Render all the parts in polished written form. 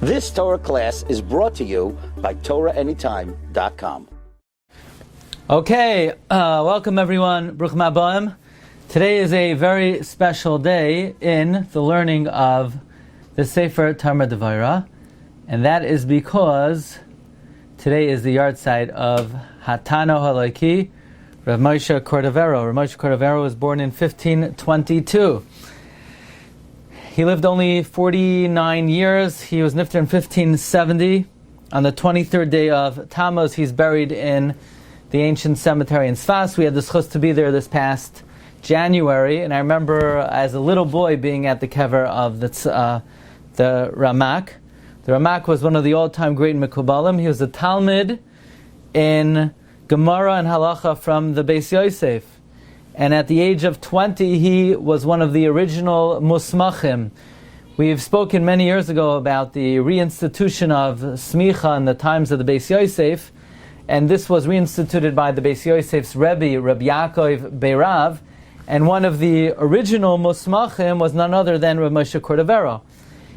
This Torah class is brought to you by TorahAnytime.com. Okay, welcome everyone. Bruchim Habayim. Today is a very special day in the learning of the Sefer Devorah, and that is because today is the Yahrtzeit of Hatano Haloki, Rav Moshe Cordovero. Rav Moshe Cordovero was born in 1522. He lived only 49 years. He was nifter in 1570. On the 23rd day of Tammuz, he's buried in the ancient cemetery in Sfas. We had the schus to be there this past January, and I remember as a little boy being at the kever of the RAMAK. The RAMAK was one of the all-time great Mekubalim. He was a Talmud in Gemara and Halacha from the Beis Yosef. And at the age of 20, he was one of the original Musmachim. We've spoken many years ago about the reinstitution of Smicha in the times of the Beis Yosef, and this was reinstituted by the Beis Yosef's Rabbi, Rabbi Yaakov Beirav, and one of the original Musmachim was none other than Rav Moshe Cordovero.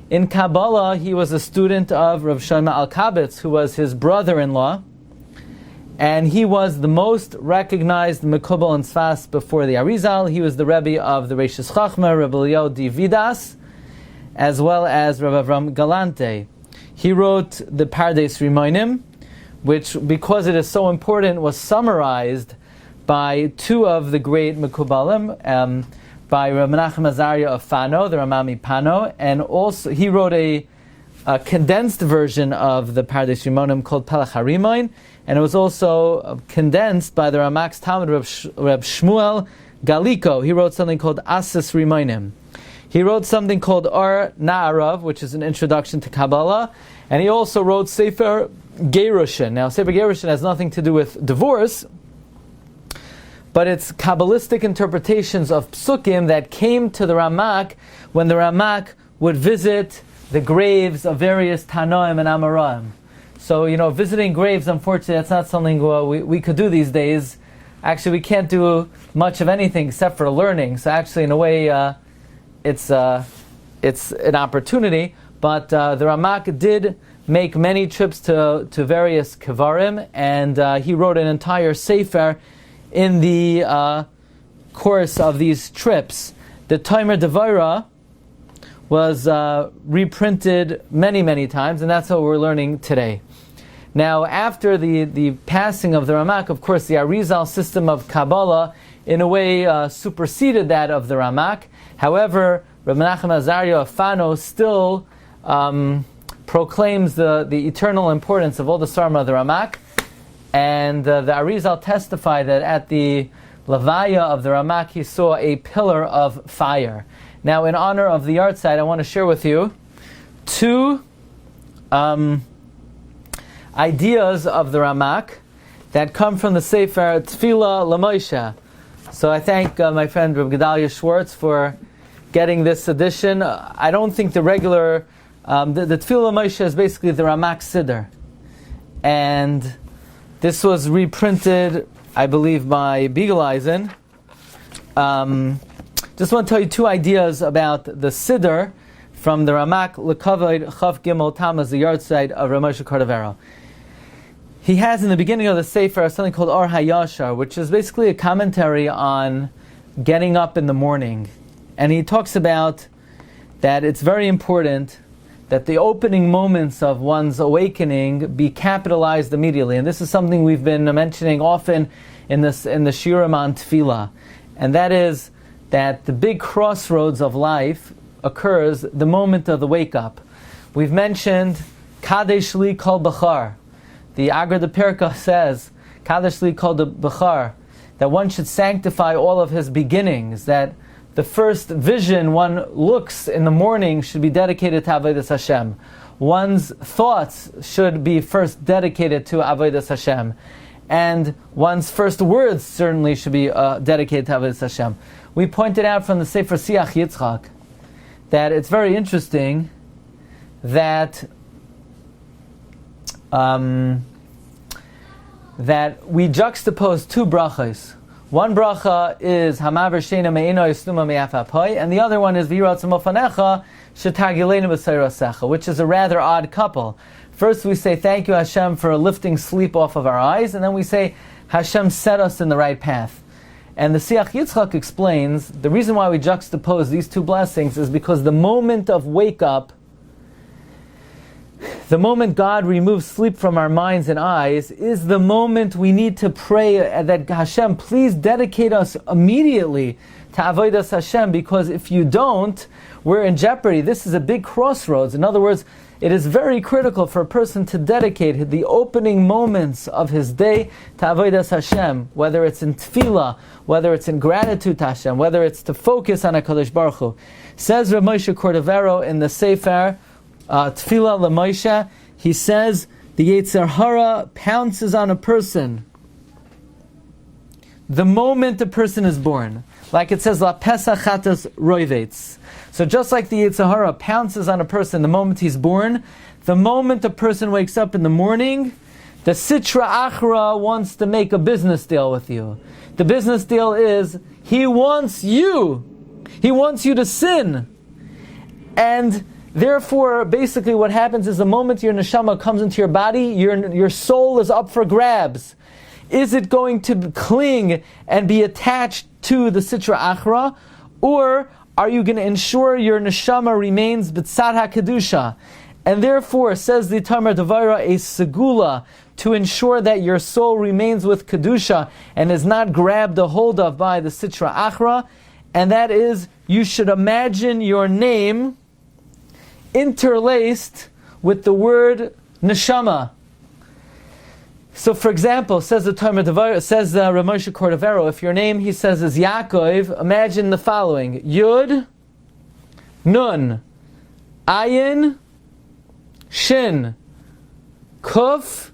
In Kabbalah, he was a student of Rav Shlomo Alkabetz, who was his brother-in-law, and he was the most recognized Mekubal in Sfas before the Arizal. He was the Rebbe of the Reishis Chachma, Rabbi Elio di Vidas, as well as Rabbi Avram Galante. He wrote the Pardes Rimonim, which, because it is so important, was summarized by two of the great Mekubalim, by Rav Menachem Azaria of Fano, the Ramami Pano, and also he wrote a condensed version of the Pardes Rimonim called Pelech HaRimoin, and it was also condensed by the Ramak's Talmud, Reb Shmuel Galiko. He wrote something called Asis Rimonim. He wrote something called Or Na'arav, which is an introduction to Kabbalah, and he also wrote Sefer Gerushin. Now, Sefer Gerushin has nothing to do with divorce, but it's Kabbalistic interpretations of psukim that came to the Ramak when the Ramak would visit the graves of various Tanoim and Amoraim. So, visiting graves, unfortunately, that's not something we could do these days. Actually, we can't do much of anything except for learning. So actually, in a way, it's an opportunity. But the Ramak did make many trips to various kevarim, and he wrote an entire Sefer in the course of these trips. The Tomer Devorah was reprinted many, many times, and that's what we're learning today. Now, after the passing of the Ramak, of course, the Arizal system of Kabbalah, in a way, superseded that of the Ramak. However, Reb Menachem Azaria of Fano still proclaims the eternal importance of all the Sarma of the Ramak, and the Arizal testified that at the Levaya of the Ramak, he saw a pillar of fire. Now, in honor of the Yahrtzeit, I want to share with you two ideas of the Ramak that come from the Sefer Tefillah L'Moshe. So I thank my friend Rabbi Gedalia Schwartz for getting this edition. I don't think the regular, the Tefillah L'Moshe is basically the Ramak Siddur. And this was reprinted, I believe, by Beagleisen. Just want to tell you two ideas about the Siddur from the Ramak L'Kavod Chav Gimel Tammuz, the Yahrtzeit of Rav Moshe Cordovero. He has in the beginning of the Sefer something called Or HaYashar, which is basically a commentary on getting up in the morning. And he talks about that it's very important that the opening moments of one's awakening be capitalized immediately. And this is something we've been mentioning often in the Shiur on Tefillah. And that is that the big crossroads of life occurs the moment of the wake-up. We've mentioned Kadesh Li Kol Bachar. The Agra de Perka says, Kadesh Li Kol Bachar, that one should sanctify all of his beginnings, that the first vision one looks in the morning should be dedicated to Avodas Hashem. One's thoughts should be first dedicated to Avodas Hashem. And one's first words certainly should be dedicated to Avodas Hashem. We pointed out from the Sefer Siach Yitzchak that it's very interesting that that we juxtapose two brachas. One bracha is Hamaver Sheina Me'ino Yisnuma Me'afapai, and the other one is V'yiratz Mofanecha Shetagilenu b'seirasecha, which is a rather odd couple. First we say, thank you Hashem for lifting sleep off of our eyes, and then we say, Hashem set us in the right path. And the Siach Yitzchak explains, the reason why we juxtapose these two blessings is because the moment of wake up, the moment God removes sleep from our minds and eyes, is the moment we need to pray that Hashem, please dedicate us immediately to Avodas Hashem, because if you don't, we're in jeopardy. This is a big crossroads. In other words, it is very critical for a person to dedicate the opening moments of his day to Avodas Hashem, whether it's in tefillah, whether it's in gratitude to Hashem, whether it's to focus on HaKadosh Baruch Hu. Says Rav Moshe Cordovero in the Sefer, Tefillah LaMoshe, he says, the Yetzer Hara pounces on a person the moment a person is born. Like it says, La Pesach Chatas Roivetz. So just like the Yetzer Hara pounces on a person the moment he's born, the moment a person wakes up in the morning, the Sitra Achra wants to make a business deal with you. The business deal is, he wants you to sin. And therefore, basically what happens is the moment your neshama comes into your body, your soul is up for grabs. Is it going to cling and be attached to the Sitra Achra, or are you going to ensure your neshama remains b'tzad HaKedusha? And therefore, says the Talmud Devorah, a segula, to ensure that your soul remains with Kedusha and is not grabbed a hold of by the Sitra Achra, and that is, you should imagine your name interlaced with the word neshama. So, for example, says the Talmud Devorah, says Rav Moshe Cordovero, if your name, he says, is Yaakov, imagine the following: Yud, Nun, Ayin, Shin, Kuf,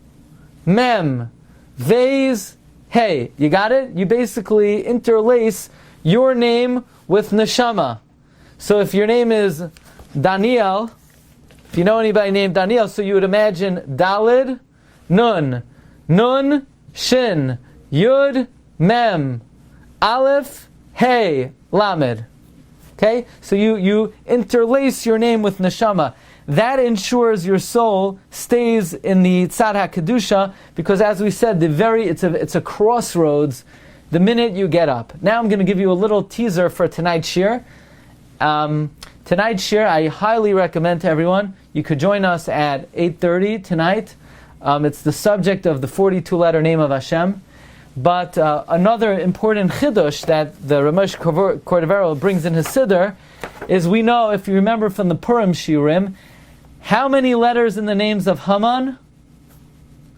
Mem, Vez, Hey. You got it? You basically interlace your name with neshama. So if your name is Daniel, if you know anybody named Daniel, so you would imagine Dalid, Nun, Nun, Shin, Yud, Mem, Aleph, Hey, Lamed. Okay? So you interlace your name with neshama. That ensures your soul stays in the Tzad HaKedusha, because as we said, it's a crossroads the minute you get up. Now I'm going to give you a little teaser for tonight's Shiur. Tonight's Shiur, I highly recommend to everyone. You could join us at 8:30 tonight. It's the subject of the 42-letter name of Hashem. But another important chidush that the Rav Moshe Cordovero brings in his siddur is, we know, if you remember from the Purim Shiurim, how many letters in the names of Haman?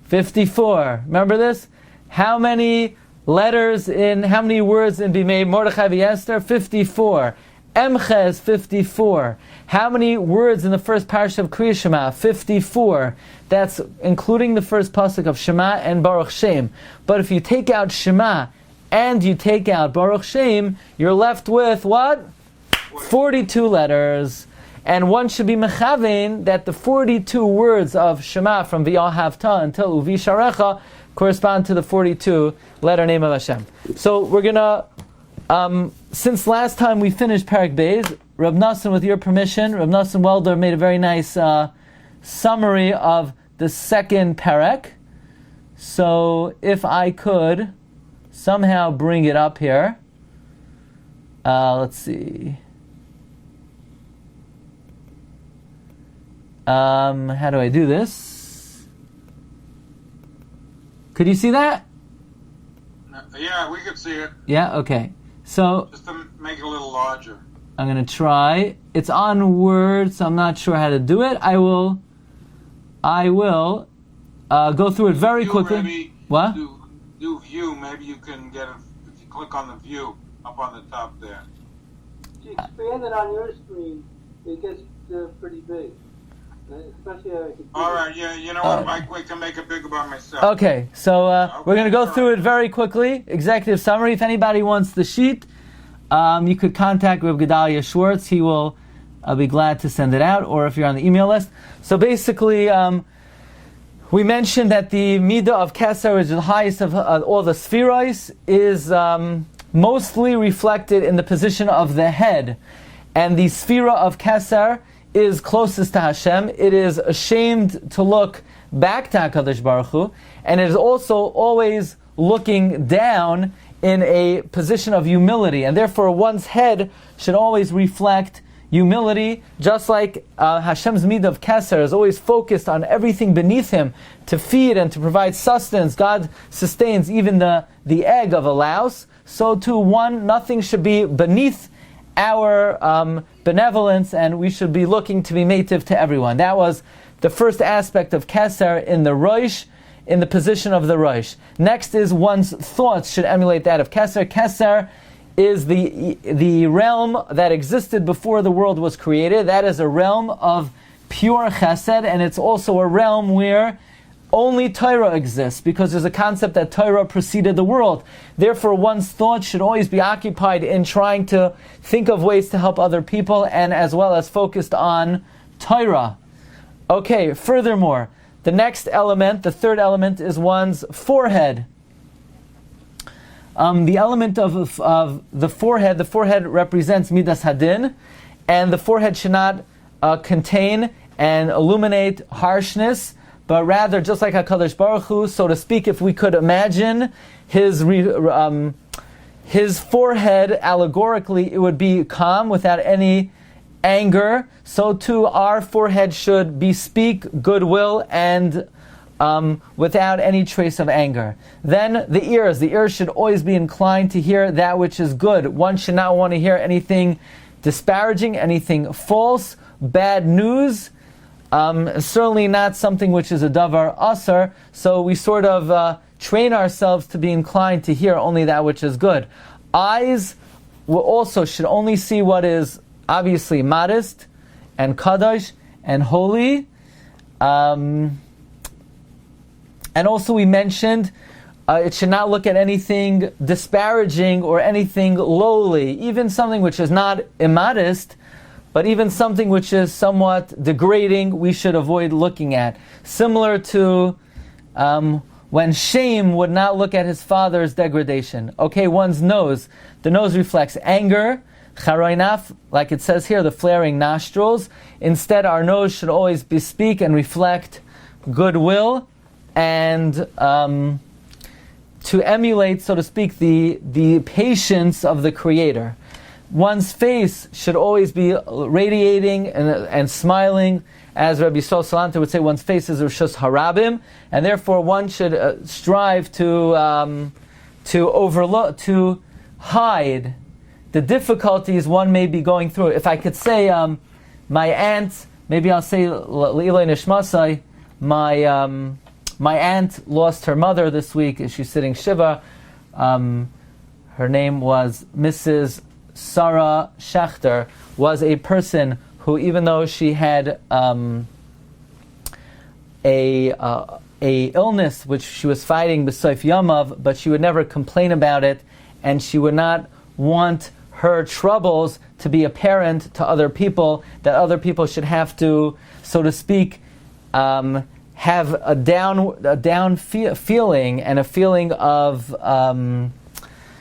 54. Remember this? How many words in Bimei Mordechai v'Esther? 54. Emches, 54. How many words in the first Parsha of Kriya Shema? 54. That's including the first pasuk of Shema and Baruch Shem. But if you take out Shema and you take out Baruch Shem, you're left with what? 42 letters. And one should be mechavein that the 42 words of Shema from V'yahavta until Uvi Sharecha correspond to the 42 letter name of Hashem. So we're gonna, since last time we finished Parak Beis, Reb Nassan, with your permission, Reb Nassan Welder made a very nice summary of the second Parak. So if I could somehow bring it up here, let's see. How do I do this? Could you see that? Yeah, we could see it. Yeah, okay. So just to make it a little larger. I'm going to try. It's on Word, so I'm not sure how to do it. I will go through it very quickly. Rabbi, what? Do view. Maybe you can get it if you click on the view up on the top there. If you expand it on your screen, it gets pretty big. Especially all right, yeah, you know what? I can make it bigger by myself. Okay, so we're going to go through it very quickly. Executive summary. If anybody wants the sheet, you could contact Reb Gedalia Schwartz. He will be glad to send it out, or if you're on the email list. So basically, we mentioned that the Midah of Keser, which is the highest of all the Spheros, is mostly reflected in the position of the head. And the Sphera of Keser is closest to Hashem. It is ashamed to look back to HaKadosh Baruch Hu, and it is also always looking down in a position of humility, and therefore one's head should always reflect humility, just like Hashem's midah of Keser is always focused on everything beneath him to feed and to provide sustenance. God sustains even the egg of a louse. So too, nothing should be beneath our benevolence, and we should be looking to be native to everyone. That was the first aspect of Keser in the Rosh, in the position of the Rosh. Next is one's thoughts should emulate that of Keser. Keser is the realm that existed before the world was created. That is a realm of pure chesed, and it's also a realm where only Torah exists, because there's a concept that Torah preceded the world. Therefore, one's thoughts should always be occupied in trying to think of ways to help other people, and as well as focused on Torah. Okay, furthermore, the next element, the third element, is one's forehead. The element of the forehead represents Midas Hadin, and the forehead should not contain and illuminate harshness, but rather, just like HaKadosh Baruch Hu, so to speak, if we could imagine his forehead allegorically, it would be calm without any anger. So too, our forehead should bespeak goodwill and without any trace of anger. Then the ears should always be inclined to hear that which is good. One should not want to hear anything disparaging, anything false, bad news, certainly not something which is a davar asar. So we sort of train ourselves to be inclined to hear only that which is good. Eyes also should only see what is obviously modest and kadosh and holy. And also we mentioned it should not look at anything disparaging or anything lowly, even something which is not immodest, but even something which is somewhat degrading, we should avoid looking at. Similar to when Shem would not look at his father's degradation. Okay, one's nose. The nose reflects anger, charoinaf, like it says here, the flaring nostrils. Instead, our nose should always bespeak and reflect goodwill, and to emulate, so to speak, the patience of the Creator. One's face should always be radiating and smiling. As Rabbi Yisrael Salanta would say, one's face is Rishus Harabim, and therefore one should strive to overlook, to hide the difficulties one may be going through. If I could say, my aunt, maybe I'll say Le'ilai Nishmasai, my aunt lost her mother this week. She's sitting Shiva. Her name was Mrs. Sarah Schechter, was a person who, even though she had a illness which she was fighting b'soif yamav, but she would never complain about it, and she would not want her troubles to be apparent to other people, that other people should have to, so to speak, have a down feeling and a feeling of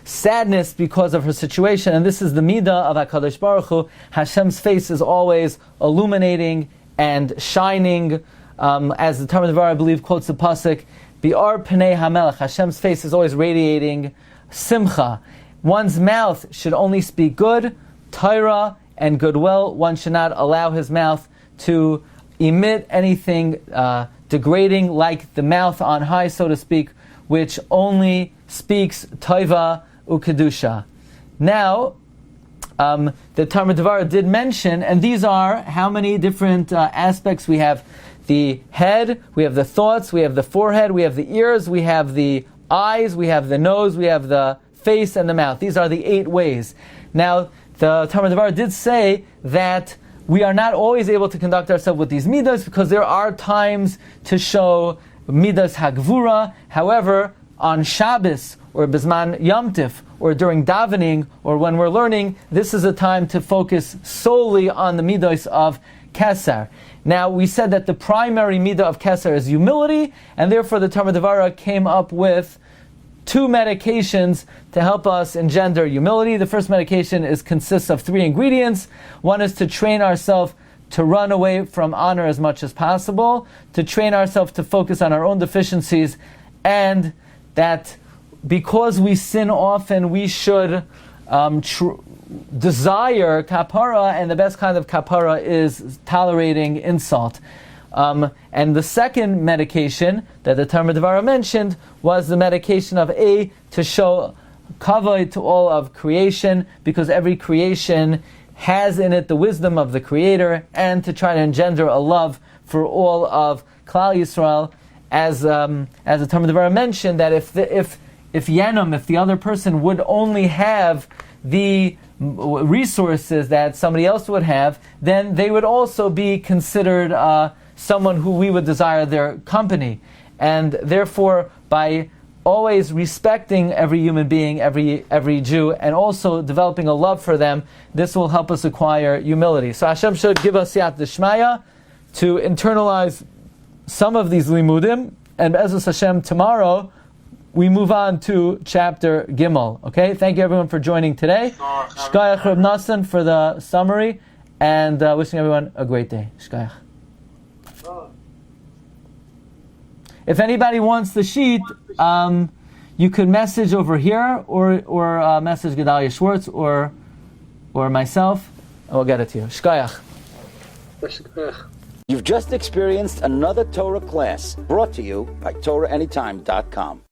sadness because of her situation. And this is the midah of HaKadosh Baruch Hu. Hashem's face is always illuminating and shining. As the Talmud Devorah, I believe, quotes the pasuk, Bi'ar Pnei HaMelech. Hashem's face is always radiating simcha. One's mouth should only speak good, Torah, and goodwill. One should not allow his mouth to emit anything degrading, like the mouth on high, so to speak, which only speaks Tova u'kedusha. Now, the Talmud Devorah did mention, and these are how many different aspects we have: the head, we have the thoughts, we have the forehead, we have the ears, we have the eyes, we have the nose, we have the face and the mouth. These are the 8 ways. Now, the Talmud Devorah did say that we are not always able to conduct ourselves with these midas, because there are times to show midas hagvura. However, on Shabbos or Bizman Yom Tif or during davening or when we're learning, this is a time to focus solely on the midas of Keser. Now, we said that the primary midah of Keser is humility, and therefore the Talmud Devorah came up with 2 medications to help us engender humility. The first medication consists of 3 ingredients. One is to train ourselves to run away from honor as much as possible, to train ourselves to focus on our own deficiencies, and that because we sin often, we should desire kapara, and the best kind of kapara is tolerating insult. And the second medication that the Talmud Devorah mentioned was the medication of to show kavod to all of creation, because every creation has in it the wisdom of the Creator, and to try to engender a love for all of Klal Yisrael, as the Talmud Devorah mentioned, that if the other person would only have the resources that somebody else would have, then they would also be considered someone who we would desire their company. And therefore, by always respecting every human being, every Jew, and also developing a love for them, this will help us acquire humility. So Hashem should give us siyat d'shmaya to internalize some of these limudim, and Be'ezus Hashem, tomorrow we move on to chapter Gimel. Okay, thank you everyone for joining today. Shkayach Reb Nassan for the summary, and wishing everyone a great day. Shkayach. If anybody wants the sheet, you could message over here, or message Gedalia Schwartz, or myself, and we'll get it to you. Shkayach. You've just experienced another Torah class brought to you by TorahAnytime.com.